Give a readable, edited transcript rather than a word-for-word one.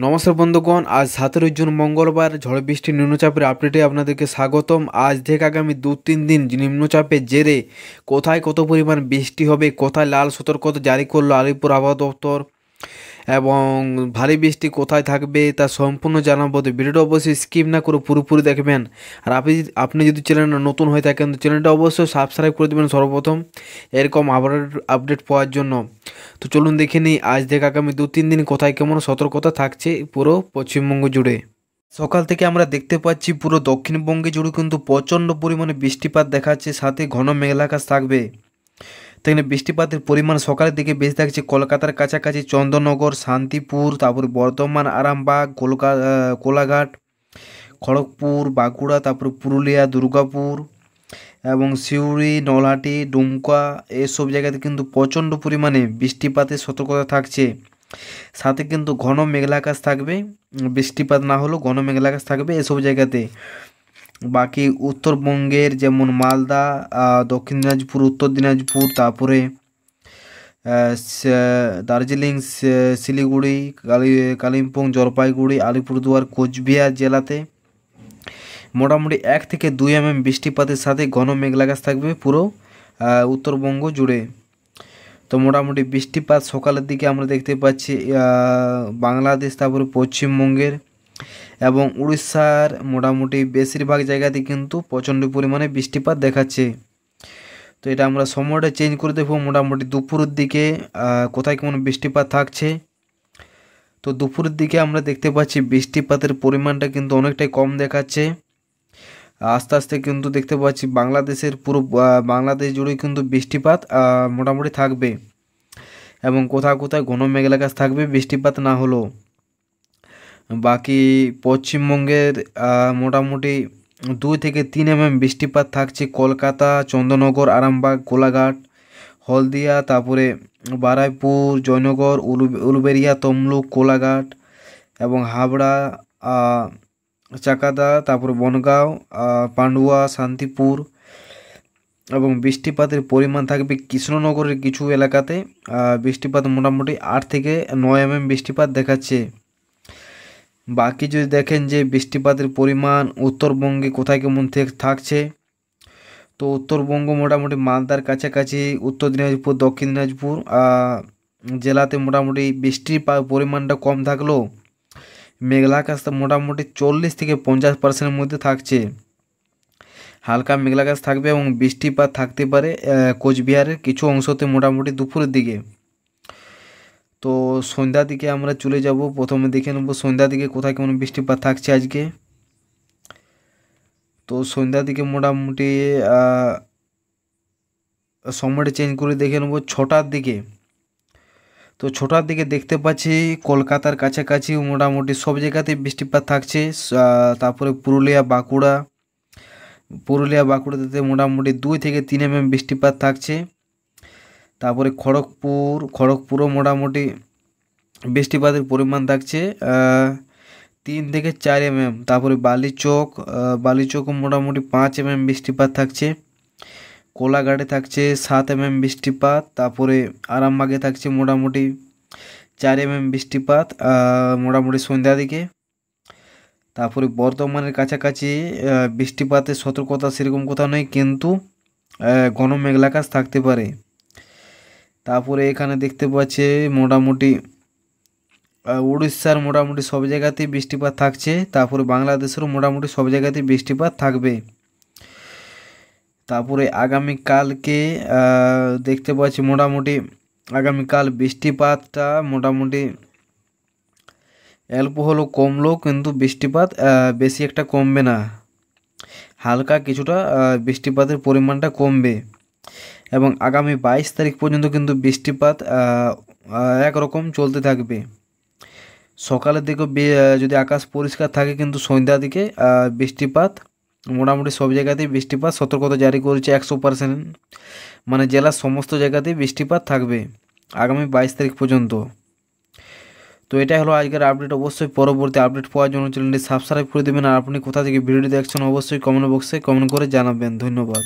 নমস্কার বন্ধুগণ, আজ 17 জুন মঙ্গলবার ঝড় বৃষ্টি নিম্নচাপের আপডেটে আপনাদেরকে স্বাগতম। আজ থেকে আগামী 2-3 দিন নিম্নচাপের জেরে কোথায় কত পরিমাণ বৃষ্টি হবে, কোথায় লাল সতর্কতা জারি করলো আলিপুর আবহাওয়া দপ্তর এবং ভারী বৃষ্টি কোথায় থাকবে তা সম্পূর্ণ জানাবো। তো ভিডিওটা অবশ্যই স্কিপ না করে পুরোপুরি দেখবেন। আর আপনি যদি চ্যানেলটা নতুন হয়ে থাকেন তো চ্যানেলটা অবশ্যই সাবস্ক্রাইব করে দেবেন সর্বপ্রথম এরকম আপডেট পাওয়ার জন্য। তো চলুন দেখে নিই আজ থেকে আগামী 2-3 দিন কোথায় কেমন সতর্কতা থাকছে পুরো পশ্চিমবঙ্গ জুড়ে। সকাল থেকে আমরা দেখতে পাচ্ছি পুরো দক্ষিণবঙ্গে জুড়ে কিন্তু প্রচণ্ড পরিমাণে বৃষ্টিপাত দেখাচ্ছে, সাথে ঘন মেঘলা আকাশ থাকবে। সেখানে বৃষ্টিপাতের পরিমাণ সকালের দিকে বেশি থাকছে কলকাতার কাছাকাছি চন্দননগর, শান্তিপুর, তারপরে বর্ধমান, আরামবাগ, কোলাঘাট, খড়গপুর, বাঁকুড়া, তারপরে পুরুলিয়া, দুর্গাপুর এবং সিউড়ি, নলহাটি, ডুমকা এসব জায়গাতে কিন্তু প্রচণ্ড পরিমাণে বৃষ্টিপাতের সতর্কতা থাকছে। সাথে কিন্তু ঘন মেঘলা আকাশ থাকবে, বৃষ্টিপাত না হলেও ঘন মেঘলা আকাশ থাকবে এসব জায়গাতে। বাকি উত্তরবঙ্গের যেমন মালদা, দক্ষিণ দিনাজপুর, উত্তর দিনাজপুর, তারপরে দার্জিলিং, শিলিগুড়ি, কালিম্পং, জলপাইগুড়ি, আলিপুরদুয়ার, কোচবিহার জেলাতে মোটামুটি 1 থেকে 2 mm বৃষ্টিপাতের সাথে ঘন মেঘলা আকাশ থাকবে পুরো উত্তরবঙ্গ জুড়ে। তো মোটামুটি বৃষ্টিপাত সকালের দিকে আমরা দেখতে পাচ্ছি বাংলাদেশ, তারপরে পশ্চিমবঙ্গের এবং উড়িষ্যার মোটামুটি বেশিরভাগ জায়গাতে কিন্তু প্রচণ্ড পরিমাণে বৃষ্টিপাত দেখাচ্ছে। তো এটা আমরা সময়টা চেঞ্জ করে দেখব মোটামুটি দুপুরের দিকে কোথায় কেমন বৃষ্টিপাত থাকছে। তো দুপুরের দিকে আমরা দেখতে পাচ্ছি বৃষ্টিপাতের পরিমাণটা কিন্তু অনেকটাই কম দেখাচ্ছে। আস্তে আস্তে কিন্তু দেখতে পাচ্ছি বাংলাদেশের পুরো বাংলাদেশ জুড়ে কিন্তু বৃষ্টিপাত মোটামুটি থাকবে এবং কোথাও কোথাও ঘন মেঘলা আকাশ থাকবে বৃষ্টিপাত না হলেও। বাকি পশ্চিমবঙ্গের মোটামুটি 2 থেকে 3 mm বৃষ্টিপাত থাকছে কলকাতা, চন্দননগর, আরামবাগ, কোলাঘাট, হলদিয়া, তারপরে বারুইপুর, জয়নগর, উলুবেড়িয়া, তমলুক, কোলাঘাট এবং হাবড়া, চাকাদা, তারপর বনগাঁও, পান্ডুয়া, শান্তিপুর এবং বৃষ্টিপাতের পরিমাণ থাকবে কৃষ্ণনগরের কিছু এলাকাতে বৃষ্টিপাত মোটামুটি 8 থেকে 9 mm বৃষ্টিপাত দেখাচ্ছে। বাকি যদি দেখেন যে বৃষ্টিপাতের পরিমাণ উত্তরবঙ্গে কোথায় কেমন থাকছে, তো উত্তরবঙ্গ মোটামুটি মালদার কাছাকাছি, উত্তর দিনাজপুর, দক্ষিণ দিনাজপুর জেলাতে মোটামুটি বৃষ্টির পরিমাণটা কম থাকলেও মেঘলা আকাশটা মোটামুটি 40 থেকে 50% মধ্যে থাকছে। হালকা মেঘলা আকাশ থাকবে এবং বৃষ্টিপাত থাকতে পারে কোচবিহারের কিছু অংশতে মোটামুটি দুপুরের দিকে। তো সন্ধ্যার দিকে আমরা চলে যাব, প্রথমে দেখে নেব সন্ধ্যার দিকে কোথায় কেমন বৃষ্টিপাত থাকছে আজকে। তো সন্ধ্যার দিকে মোটামুটি সময়টা চেঞ্জ করে দেখে নেব 6টার দিকে। তো 6টার দিকে দেখতে পাচ্ছি কলকাতার কাছাকাছি মোটামুটি সব জায়গাতেই বৃষ্টিপাত থাকছে। তারপরে পুরুলিয়া বাঁকুড়াতে মোটামুটি 2 থেকে 3 mm বৃষ্টিপাত থাকছে। তারপরে খড়গপুরও মোটামুটি বৃষ্টিপাতের পরিমাণ থাকছে 3 থেকে 4 mm। তারপরে বালিচকও মোটামুটি 5 mm বৃষ্টিপাত থাকছে। কোলাঘাটে থাকছে 7 mm বৃষ্টিপাত। তারপরে আরামবাগে থাকছে মোটামুটি 4 mm বৃষ্টিপাত মোটামুটি সন্ধ্যা দিকে। তারপরে বর্ধমানের কাছাকাছি বৃষ্টিপাতের সতর্কতা সেরকম কোথাও নেই, কিন্তু ঘন মেঘলা আকাশ থাকতে পারে। তারপরে এখানে দেখতে পাচ্ছে মোটামুটি উড়িষ্যার মোটামুটি সব জায়গাতেই বৃষ্টিপাত থাকছে। তারপরে বাংলাদেশেরও মোটামুটি সব জায়গাতেই বৃষ্টিপাত থাকবে। তারপরে আগামীকালকে দেখতে পাচ্ছি মোটামুটি আগামীকাল বৃষ্টিপাতটা মোটামুটি অল্প হলেও কমলো, কিন্তু বৃষ্টিপাত বেশি একটা কমবে না, হালকা কিছুটা বৃষ্টিপাতের পরিমাণটা কমবে। এবং আগামী 22 তারিখ পর্যন্ত কিন্তু বৃষ্টিপাত একরকম চলতে থাকবে। সকালের দিকে যদি আকাশ পরিষ্কার থাকে, কিন্তু সন্ধ্যার দিকে বৃষ্টিপাত মোটামুটি সব জায়গাতেই বৃষ্টিপাত সতর্কতা জারি করেছে 100%, মানে জেলার সমস্ত জায়গাতেই বৃষ্টিপাত থাকবে আগামী 22 তারিখ পর্যন্ত। তো এটাই হলো আজকের আপডেট। অবশ্যই পরবর্তী আপডেট পাওয়ার জন্য চ্যানেলটি সাবস্ক্রাইব করে দেবেন। আর আপনি কোথা থেকে ভিডিওটি দেখছেন অবশ্যই কমেন্ট বক্সে কমেন্ট করে জানাবেন। ধন্যবাদ।